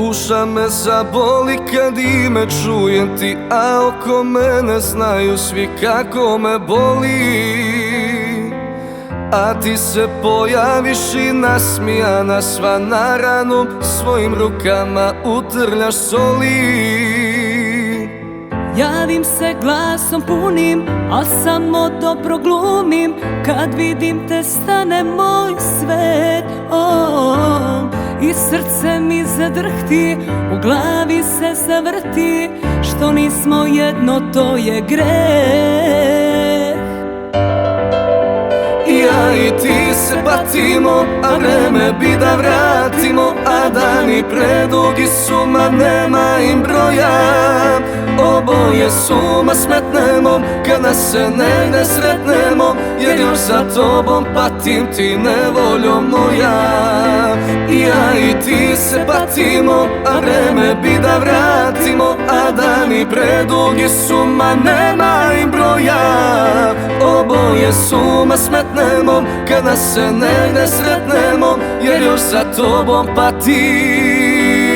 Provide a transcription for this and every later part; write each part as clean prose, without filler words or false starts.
Duša me zaboli kad ime čujem ti, a oko mene znaju svi kako me boli. A ti se pojaviš i nasmijana sva na ranu, svojim rukama utrljaš soli. Javim se glasom punim, a samo dobro glumim. Kad vidim te stane moj svet, i srce mi zadrhti, u glavi se zavrti. Što nismo jedno, to je greh. Ja i ti se patimo, a vreme bi da vratimo. A dani predugi su, ma nema im broja. Oboje suma smetnemo, kada se negde sretnemo. Jer još za tobom patim ti, nevoljo moja. Ja i ti se patimo, a vreme bi da vratimo. A dani predugi su, ma nema im broja. Oboje suma smetnemo, kada se negde sretnemo. Jer još za tobom patim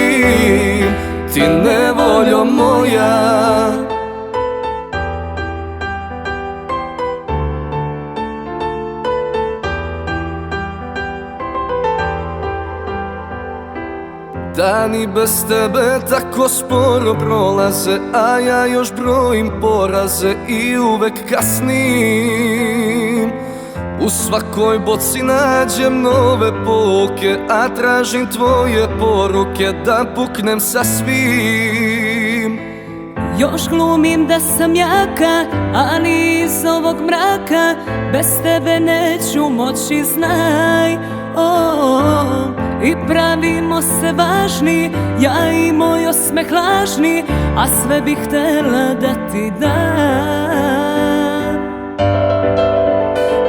ti, nevoljo moja. Dani bez tebe tako sporo prolaze, a ja još brojim poraze i uvek kasnim. U svakoj boci nađem nove pouke, a tražim tvoje poruke da puknem sa svim. Još glumim da sam jaka, ali iz ovog mraka bez tebe neću moći, znaj. I pravimo se važni, ja i moj osmeh lažni, a sve bih htela da ti dam.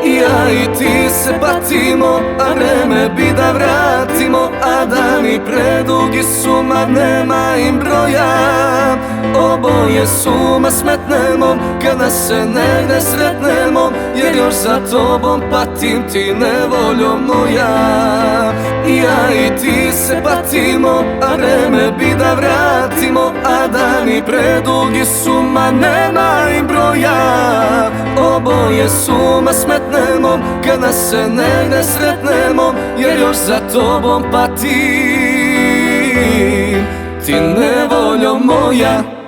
Ja i ti se patimo, a vreme bi da vratimo. A dani predugi su, ma nema im broja. Oboje suma smetnemo, kada se negde sretnemo. Jer još za tobom patim ti, nevoljo moja. Ja i ti se patimo, a vreme bi da vratimo. A dani predugi su, ma nema im broja. Oboje suma smetnemo, kada se negde sretnemo. Jer još za tobom patim ti, nevoljo moja.